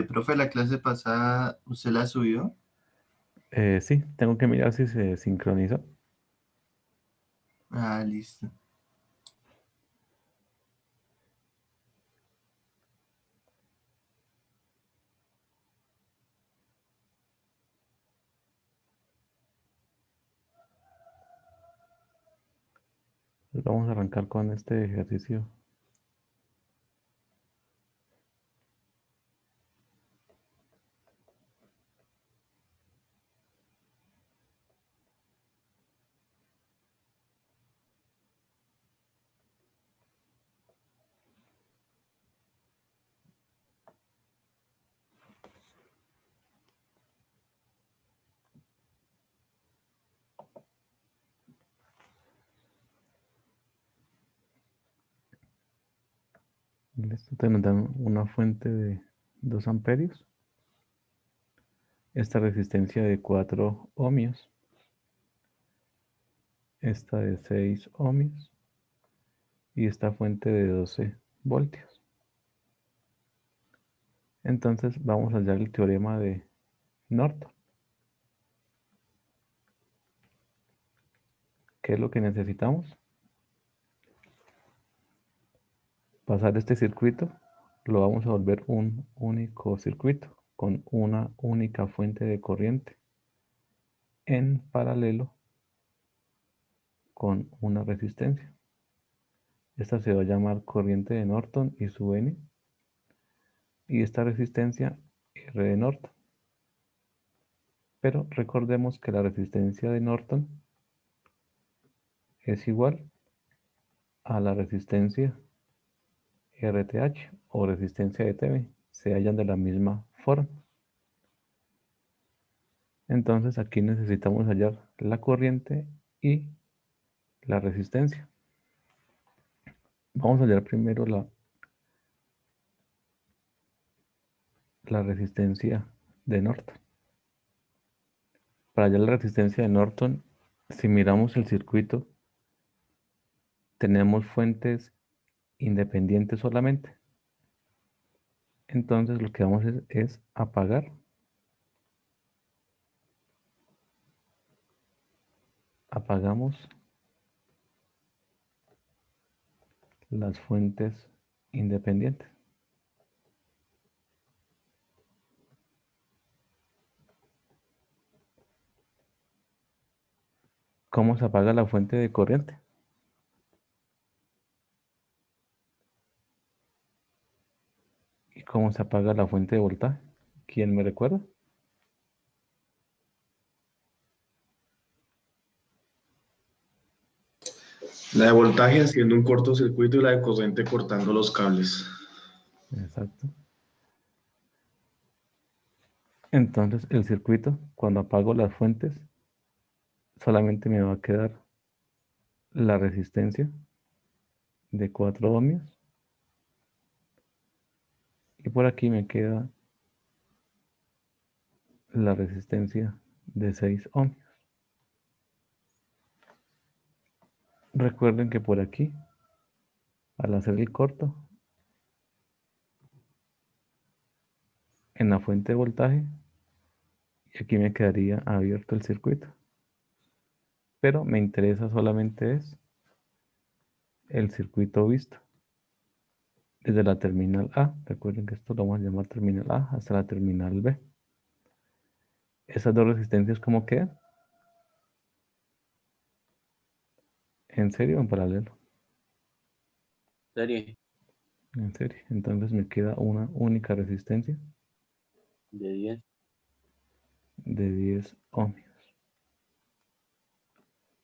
Profe, la clase pasada, ¿usted la subió? Sí, tengo que mirar si se sincronizó. Ah, listo. Pues vamos a arrancar con este ejercicio. Listo, te nos dan una fuente de 2 amperios. Esta resistencia de 4 ohmios. Esta de 6 ohmios. Y esta fuente de 12 voltios. Entonces vamos a hallar el teorema de Norton. ¿Qué es lo que necesitamos? Pasar este circuito, lo vamos a volver un único circuito con una única fuente de corriente en paralelo con una resistencia. Esta se va a llamar corriente de Norton y su N, y esta resistencia R de Norton. Pero recordemos que la resistencia de Norton es igual a la resistencia RTH o resistencia de TV. Se hallan de la misma forma. Entonces aquí necesitamos hallar la corriente y la resistencia. Vamos a hallar primero la resistencia de Norton. Para hallar la resistencia de Norton, si miramos el circuito, tenemos fuentes independientes solamente. Entonces lo que vamos a hacer es apagamos las fuentes independientes. ¿Cómo se apaga la fuente de corriente? ¿Y cómo se apaga la fuente de voltaje? ¿Quién me recuerda? La de voltaje haciendo un cortocircuito y la de corriente cortando los cables. Exacto. Entonces el circuito, cuando apago las fuentes, solamente me va a quedar la resistencia de 4 ohmios y por aquí me queda la resistencia de 6 ohmios. Recuerden que por aquí, al hacer el corto en la fuente de voltaje, y aquí me quedaría abierto el circuito. Pero me interesa solamente es el circuito visto desde la terminal A. Recuerden que esto lo vamos a llamar terminal A hasta la terminal B. Esas dos resistencias, ¿cómo quedan? ¿En serio o en paralelo? Serie En serio. Entonces me queda una única resistencia de 10. de 10 ohmios.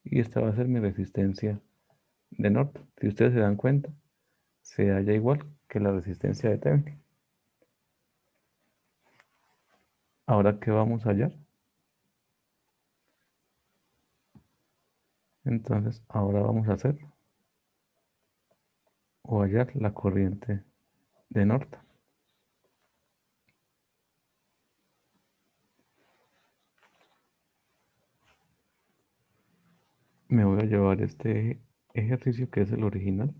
Y esta va a ser mi resistencia de Norton. Si ustedes se dan cuenta, se halla igual que la resistencia de Thevenin. Ahora, ¿qué vamos a hallar? Entonces, ahora vamos a hacer o hallar la corriente de Norton. Me voy a llevar este ejercicio que es el original.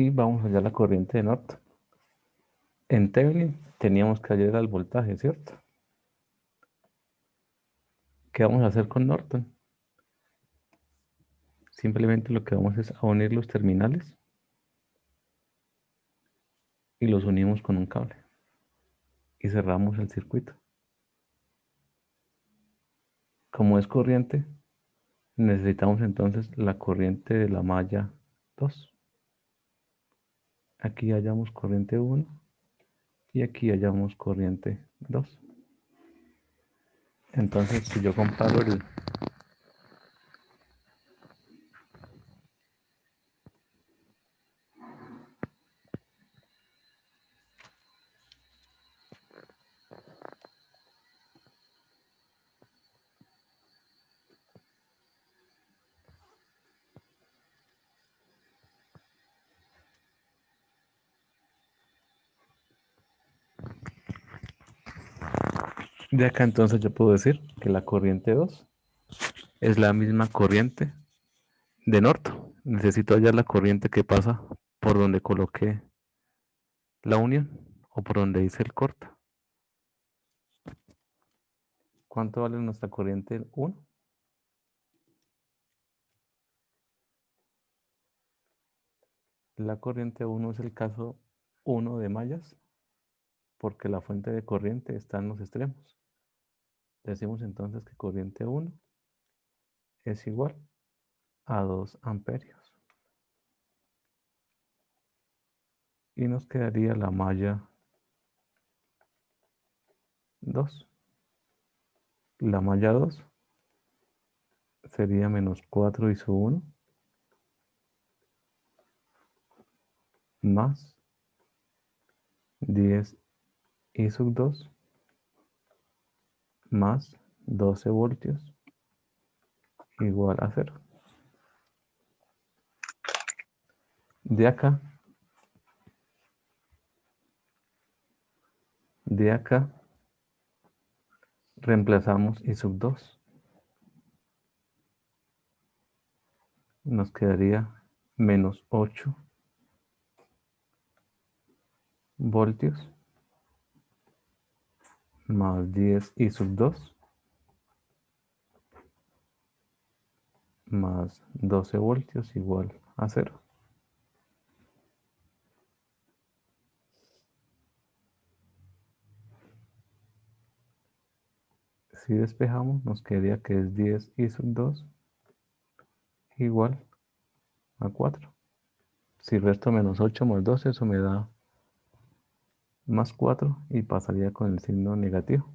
Y vamos allá a la corriente de Norton. En Thevenin teníamos que hallar el voltaje, ¿cierto? ¿Qué vamos a hacer con Norton? Simplemente lo que vamos es a unir los terminales y los unimos con un cable y cerramos el circuito. Como es corriente, necesitamos entonces la corriente de la malla 2. Aquí hallamos corriente 1 y aquí hallamos corriente 2. Entonces, si yo comparo de acá, entonces yo puedo decir que la corriente 2 es la misma corriente de Norton. Necesito hallar la corriente que pasa por donde coloqué la unión o por donde hice el corte. ¿Cuánto vale nuestra corriente 1? La corriente 1 es el caso 1 de mallas porque la fuente de corriente está en los extremos. Decimos entonces que corriente 1 es igual a 2 amperios. Y nos quedaría la malla 2. La malla 2 sería menos 4 iso 1 más 10 I sub 2 más 12 voltios igual a 0. De acá reemplazamos I sub 2. Nos quedaría menos 8 voltios más 10 I sub 2 más 12 voltios igual a 0. Si despejamos, nos quedaría que es 10 I sub 2 igual a 4. Si resto menos 8 más 12, eso me da más 4 y pasaría con el signo negativo.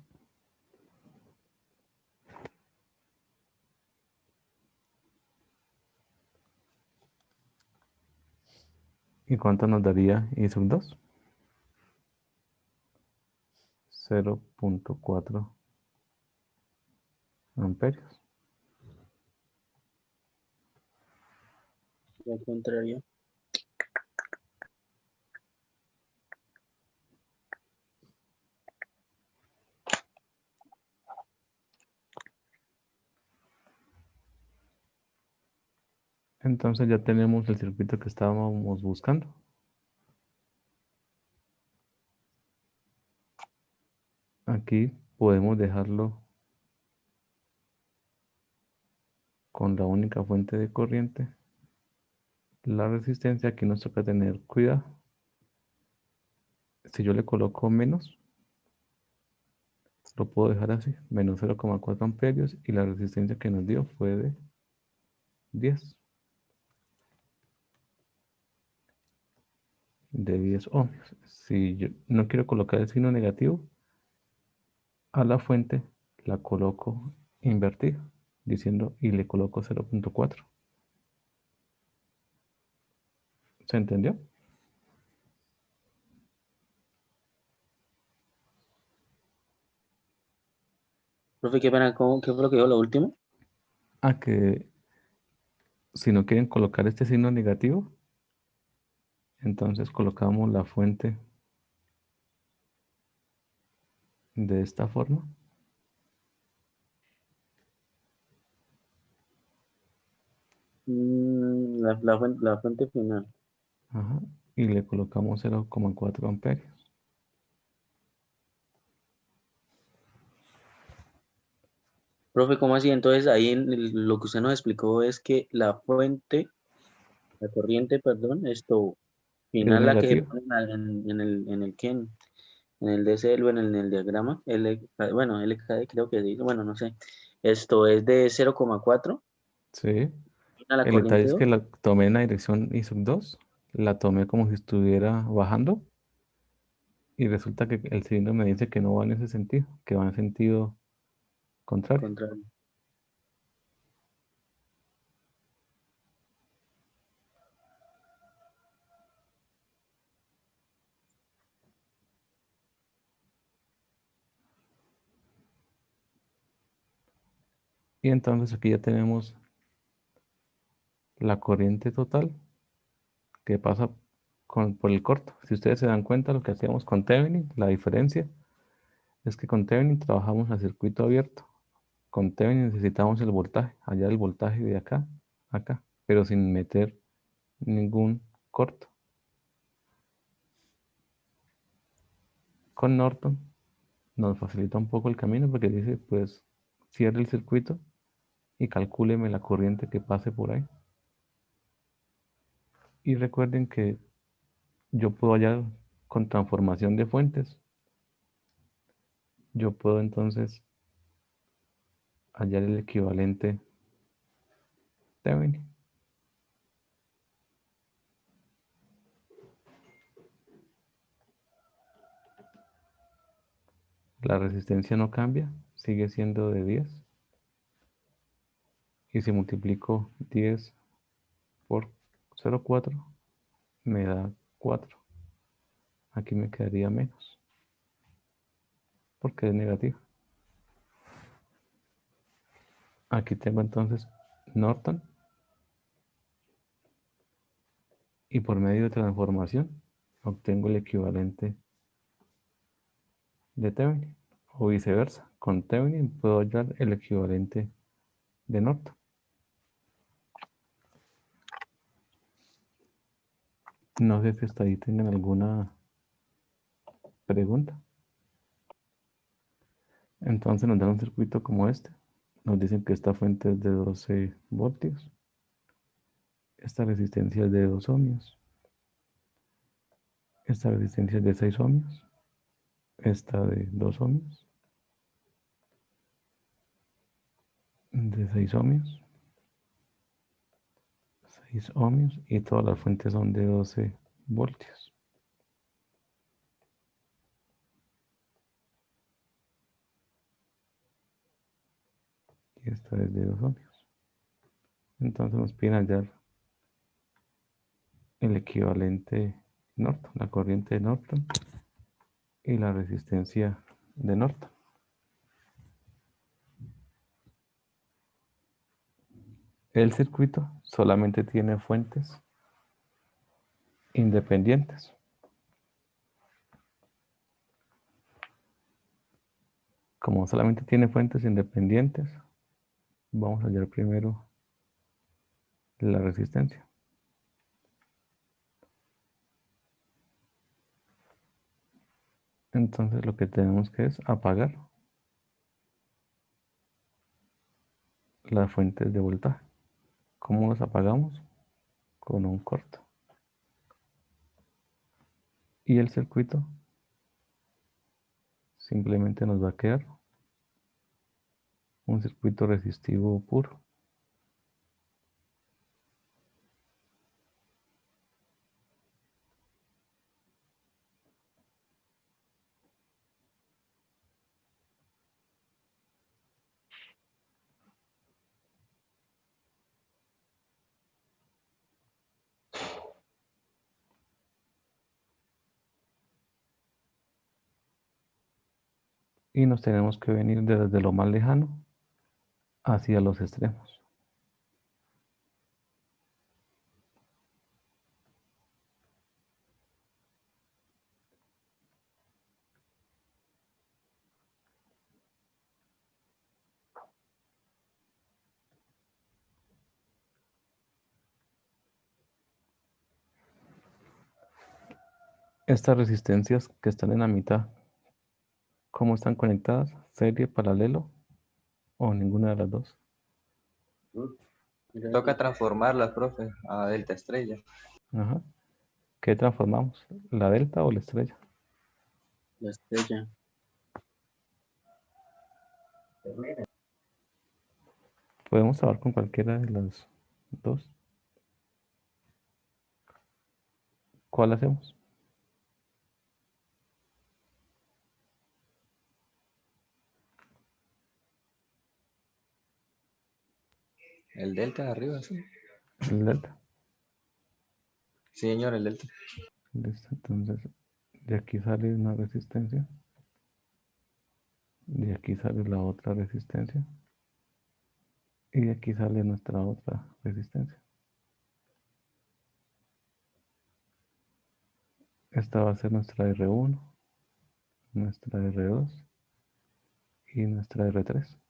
¿Y cuánto nos daría I sub 2? 0.4 amperios. Lo contrario. Entonces ya tenemos el circuito que estábamos buscando. Aquí podemos dejarlo con la única fuente de corriente. La resistencia, aquí nos toca tener cuidado. Si yo le coloco menos, lo puedo dejar así, menos 0,4 amperios y la resistencia que nos dio fue de 10. De 10 ohmios. Si yo no quiero colocar el signo negativo, a la fuente la coloco invertida, diciendo y le coloco 0.4. ¿Se entendió? Profe, qué pena, ¿qué fue lo que dio lo último? A que si no quieren colocar este signo negativo, entonces colocamos la fuente de esta forma. La fuente final. Ajá, y le colocamos 0,4 amperios. Profe, ¿cómo así? Entonces ahí lo que usted nos explicó es que la corriente, perdón, esto Es final, la que se negativo. pone en el DCL o en el diagrama, bueno, LKD creo que dice, bueno, no sé, esto es de 0,4 Sí. a la El detalle corriente es que 2. la tomé en la dirección I sub 2, la tomé como si estuviera bajando y resulta que el cilindro me dice que no va en ese sentido, que va en sentido contrario. Contrario. Y entonces aquí ya tenemos la corriente total que pasa por el corto. Si ustedes se dan cuenta, lo que hacíamos con Thevenin, la diferencia es que con Thevenin trabajamos a circuito abierto. Con Thevenin necesitamos el voltaje, allá el voltaje de acá, acá, pero sin meter ningún corto. Con Norton nos facilita un poco el camino porque dice, pues, cierre el circuito y calcúleme la corriente que pase por ahí. Y recuerden que yo puedo hallar con transformación de fuentes, yo puedo entonces hallar el equivalente Thevenin. La resistencia no cambia, sigue siendo de 10. Y si multiplico 10 por 0,4, me da 4. Aquí me quedaría menos, porque es negativo. Aquí tengo entonces Norton. Y por medio de transformación obtengo el equivalente de Thevenin. O viceversa. Con Thevenin puedo hallar el equivalente de Norton. No sé si hasta ahí tengan alguna pregunta. Entonces nos dan un circuito como este. Nos dicen que esta fuente es de 12 voltios. Esta resistencia es de 2 ohmios. Esta resistencia es de 6 ohmios. Esta de 2 ohmios. De 6 ohmios. 6 ohmios. Y todas las fuentes son de 12 voltios. Y esta es de 2 ohmios. Entonces nos piden hallar el equivalente Norton, la corriente de Norton y la resistencia de Norton. El circuito solamente tiene fuentes independientes. Como solamente tiene fuentes independientes, vamos a hallar primero la resistencia. Entonces lo que tenemos que es apagar las fuentes de voltaje. ¿Cómo las apagamos? Con un corto. Y el circuito simplemente nos va a quedar un circuito resistivo puro. Y nos tenemos que venir desde lo más lejano hacia los extremos. Estas resistencias que están en la mitad, ¿cómo están conectadas? ¿Serie, paralelo o ninguna de las dos? Toca transformarlas, profe, a delta estrella. Ajá. ¿Qué transformamos? ¿La delta o la estrella? La estrella. Podemos trabajar con cualquiera de las dos. ¿Cuál hacemos? El delta de arriba, sí. El delta. Sí, señor, el delta. Listo. Entonces, de aquí sale una resistencia. De aquí sale la otra resistencia. Y de aquí sale nuestra otra resistencia. Esta va a ser nuestra R1, nuestra R2 y nuestra R3.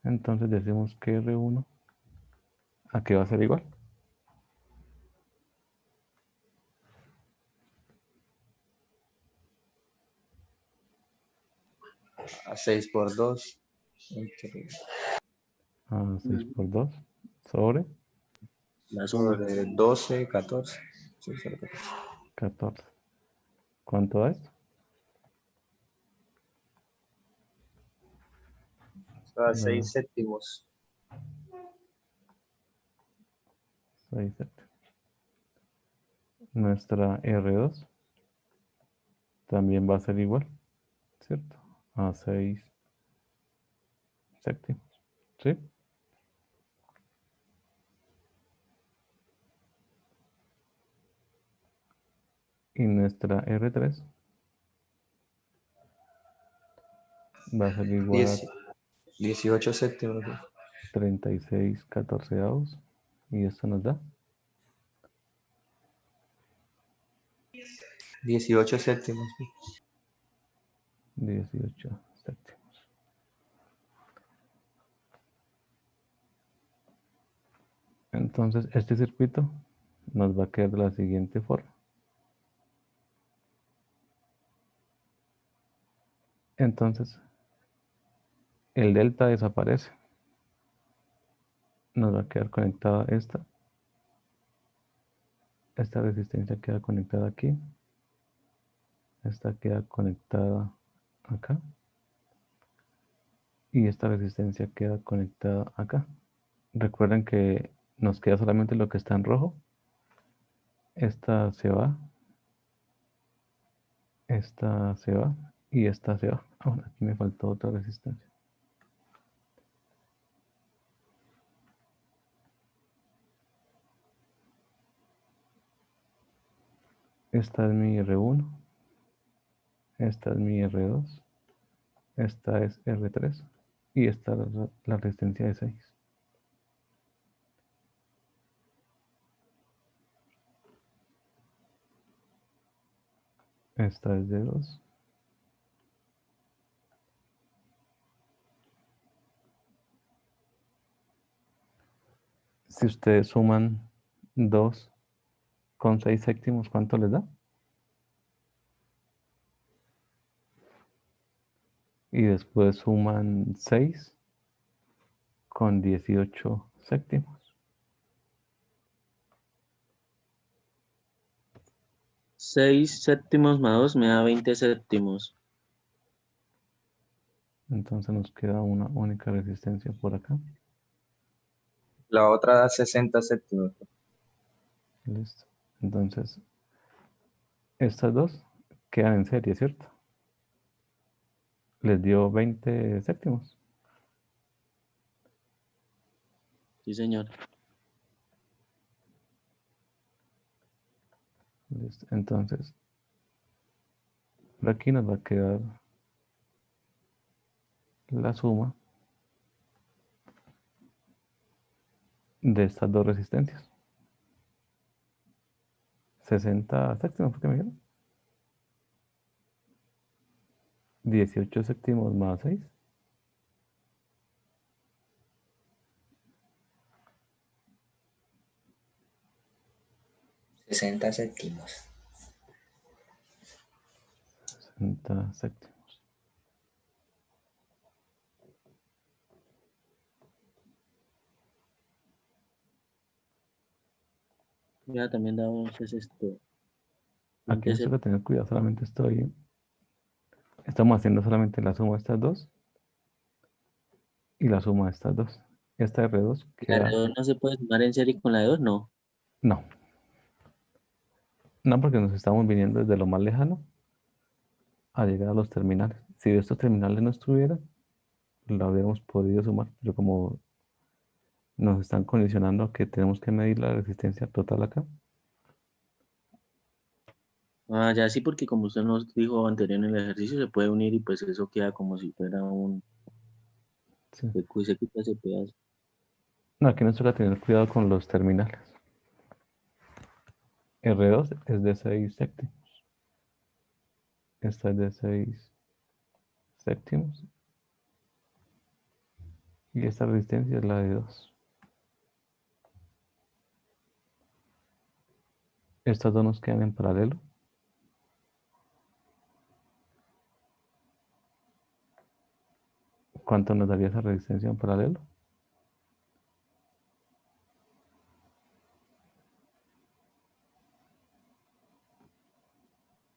Entonces decimos que R1 aquí va a ser igual. A 6 por 2. A 6 por 2 sobre La suma. Sobre 12, 14. Sí, sobre 14. 14. ¿Cuánto da esto? A No, 6 séptimos. 6 séptimos. Nuestra R2 también va a ser igual, ¿cierto? A 6 séptimos. ¿Sí? Y nuestra R3 va a ser igual a 18 séptimos. Profe. 36 catorceavos. Y esto nos da 18 séptimos. 18 séptimos. Entonces, este circuito nos va a quedar de la siguiente forma. Entonces, el delta desaparece. Nos va a quedar conectada esta. Esta resistencia queda conectada aquí. Esta queda conectada acá. Y esta resistencia queda conectada acá. Recuerden que nos queda solamente lo que está en rojo. Esta se va. Esta se va. Y esta se va. Ahora aquí me faltó otra resistencia. Esta es mi R1. Esta es mi R2. Esta es R3. Y esta es la resistencia de 6. Esta es de 2. Si ustedes suman 2 con 6 séptimos, ¿cuánto les da? Y después suman 6 con 18 séptimos. 6 séptimos más 2 me da 20 séptimos. Entonces nos queda una única resistencia por acá. La otra da 60 séptimos. Listo. Entonces, estas dos quedan en serie, ¿cierto? Les dio 20 séptimos. Sí, señor. Listo. Entonces, por aquí nos va a quedar la suma de estas dos resistencias. 60 séptimos, ¿por qué me dijeron? 18 séptimos más 6. 60 séptimos. 60 séptimos. Ya también damos entonces Aquí 20 nos toca tener cuidado, solamente estamos haciendo solamente la suma de estas dos y la suma de estas dos. Esta R2 La de queda, 2 no se puede sumar en serie con la de 2, no. no, no porque nos estamos viniendo desde lo más lejano a llegar a los terminales. Si estos terminales no estuvieran, lo habríamos podido sumar, pero como nos están condicionando a que tenemos que medir la resistencia total acá, Ah, ya sí, porque como usted nos dijo anterior en el ejercicio, se puede unir y pues eso queda como si fuera un sí. se quita ese pedazo. No, aquí nos toca tener cuidado con los terminales. R2 es de 6 séptimos. Esta es de 6 séptimos. Y esta resistencia es la de 2. Estas dos nos quedan en paralelo. ¿Cuánto nos daría esa resistencia en paralelo?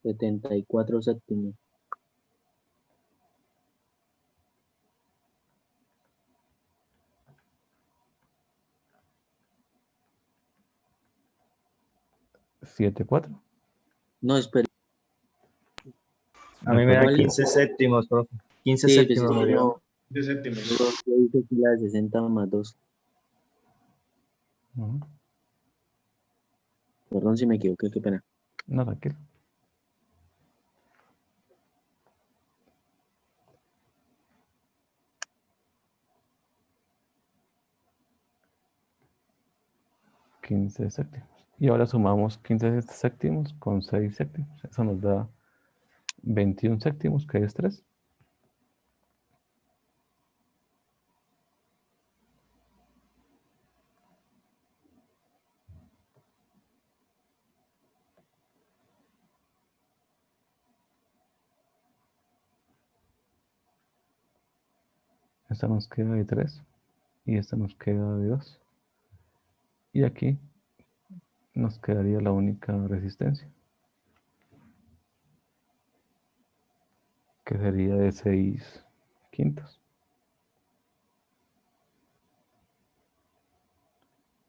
Setenta y cuatro séptimos. ¿7,4? No, espere. A mí me da ¿Cuál? 15 séptimos, profe. 15 Sí, pues es séptimos que me dio. no, 10 séptimos. yo hice aquí la de 60 más 2. Ujú. Perdón si me equivoqué, qué pena. No, tranquilo. $15 séptimos. Y ahora sumamos 15 séptimos con 6 séptimos. Eso nos da 21 séptimos, que es 3. Esta nos queda de 3 y esta nos queda de 2. Y aquí nos quedaría la única resistencia, que sería de 6 quintos.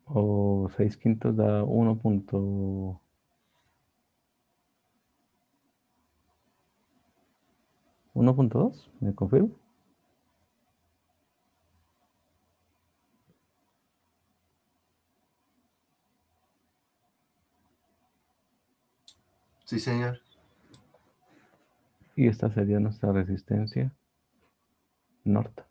O 6 quintos da 1.2, ¿me confirmo? Sí, señor. Y esta sería nuestra resistencia norte.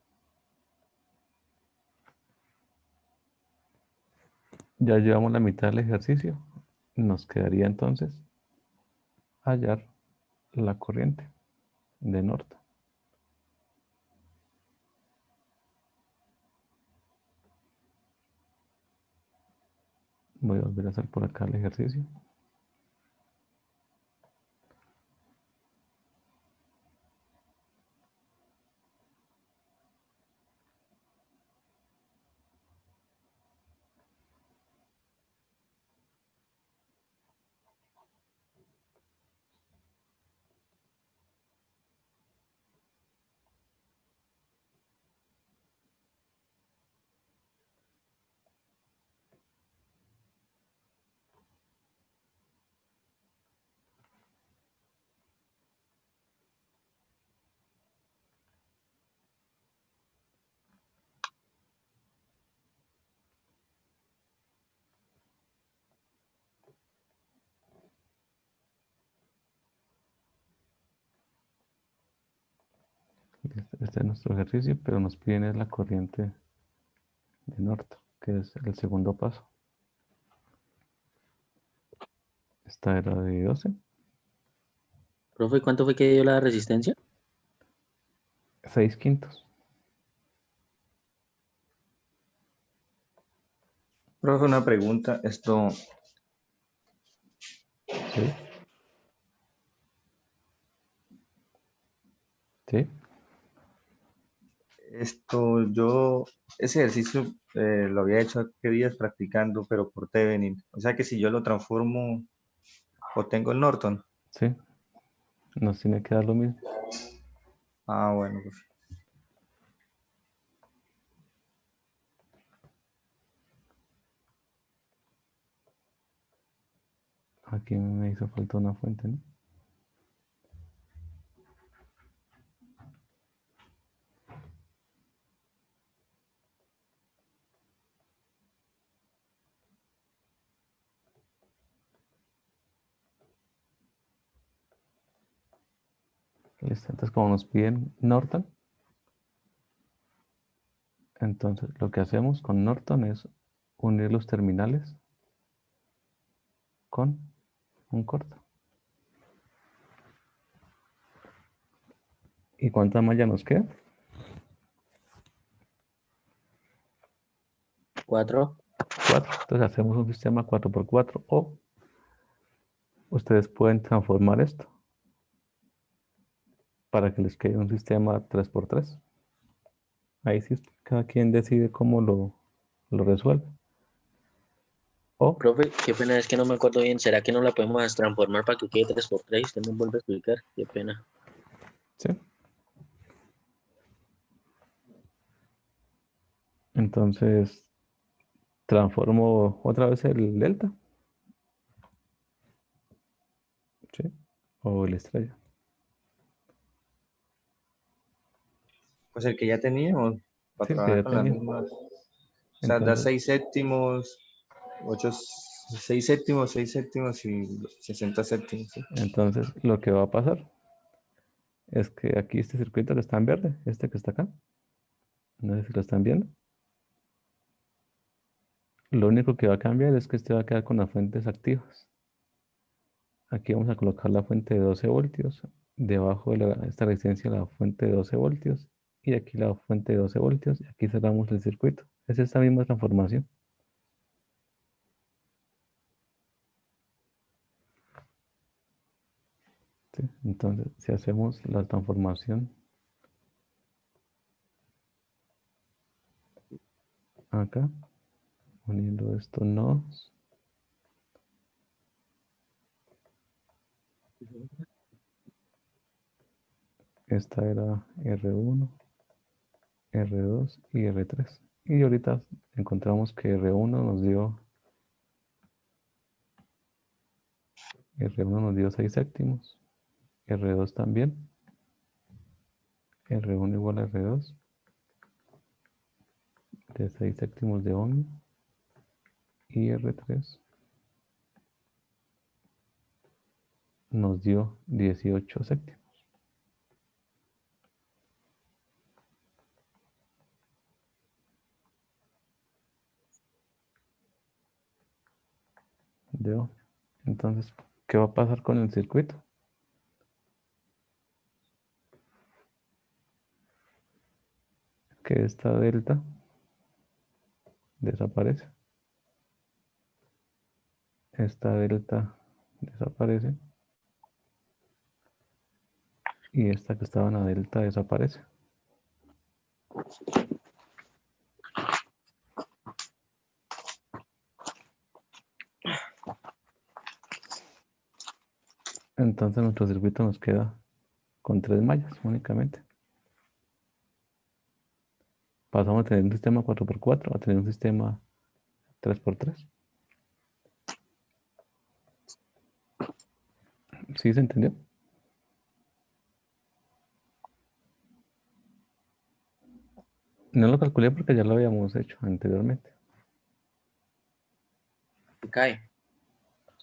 Ya llevamos la mitad del ejercicio. Nos quedaría entonces hallar la corriente de norte. Voy a volver a hacer por acá el ejercicio. Este es nuestro ejercicio, pero nos piden es la corriente de norte, que es el segundo paso. Esta era de 12. Profe, ¿cuánto fue que dio la resistencia? 6 quintos. Profe, una pregunta. ¿Sí? ¿Sí? Ese ejercicio lo había hecho hace días practicando, pero por Thevenin. O sea que si yo lo transformo, obtengo el Norton. Sí. Nos tiene que dar lo mismo. Ah, bueno, pues. Aquí me hizo falta una fuente, ¿no? Listo. Entonces, como nos piden Norton, entonces lo que hacemos con Norton es unir los terminales con un corto. ¿Y cuánta malla nos queda? 4. 4. Entonces hacemos un sistema 4x4 o ustedes pueden transformar esto para que les quede un sistema 3x3. Ahí sí cada quien decide cómo lo resuelve. O, Profe, qué pena, es que no me acuerdo bien. ¿Será que no la podemos transformar para que quede 3x3? Usted me vuelve a explicar. Qué pena. ¿sí? Entonces transformo otra vez el delta, ¿sí? O el estrella. Pues el que ya teníamos para Sí, el que trabajar ya con las tenía. mismas. O sea, da Entonces, 6 séptimos, 8, 6 séptimos, 6 séptimos y 60 séptimos. ¿Sí? entonces lo que va a pasar es que aquí este circuito que está en verde, este que está acá, no sé si lo están viendo. Lo único que va a cambiar es que este va a quedar con las fuentes activas. Aquí vamos a colocar la fuente de 12 voltios, debajo de esta resistencia la fuente de 12 voltios y aquí la fuente de 12 voltios y aquí cerramos el circuito. Es esta misma transformación. ¿Sí? Entonces, si hacemos la transformación acá, uniendo estos nodos, esta era R1, R2 y R3. Y ahorita encontramos que R1 nos dio 6 séptimos, R2 también, R1 igual a R2 de 6 séptimos de ohmio y R3 nos dio 18 séptimos. De ohmio. Entonces, ¿qué va a pasar con el circuito? Que esta delta desaparece. Esta delta desaparece. Y esta que estaba en la delta desaparece. Entonces nuestro circuito nos queda con 3 mallas únicamente. Pasamos a tener un sistema 4x4 a tener un sistema 3x3. ¿Sí se entendió? No lo calculé porque ya lo habíamos hecho anteriormente. Se cae.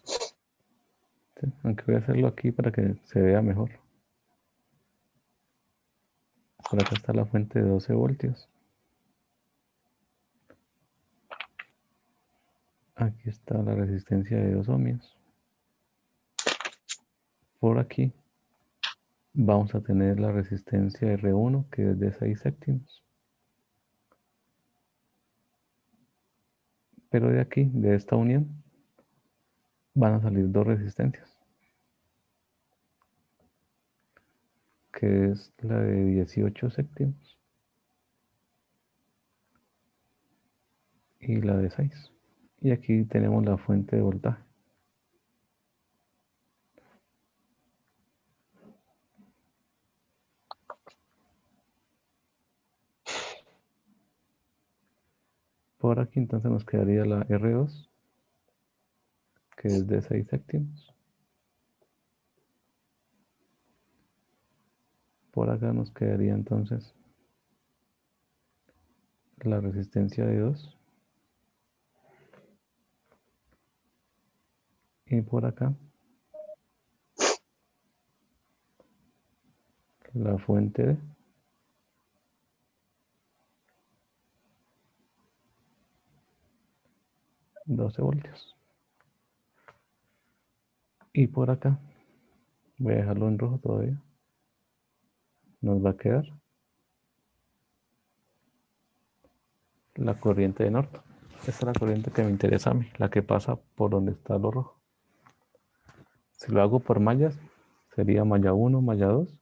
¿Sí? Aunque voy a hacerlo aquí para que se vea mejor. Por acá está la fuente de 12 voltios. Aquí está la resistencia de 2 ohmios. Por aquí vamos a tener la resistencia R1 que es de 6 séptimos. Pero de aquí, de esta unión, van a salir dos resistencias. que es la de 18 séptimos. Y la de 6. Y aquí tenemos la fuente de voltaje. Por aquí entonces nos quedaría la R2, que es de 6 séptimos. Por acá nos quedaría entonces la resistencia de 2. Y por acá la fuente de 12 voltios. Y por acá, voy a dejarlo en rojo todavía, nos va a quedar la corriente de Norton. Esta es la corriente que me interesa a mí, la que pasa por donde está lo rojo. Si lo hago por mallas, sería malla 1, malla 2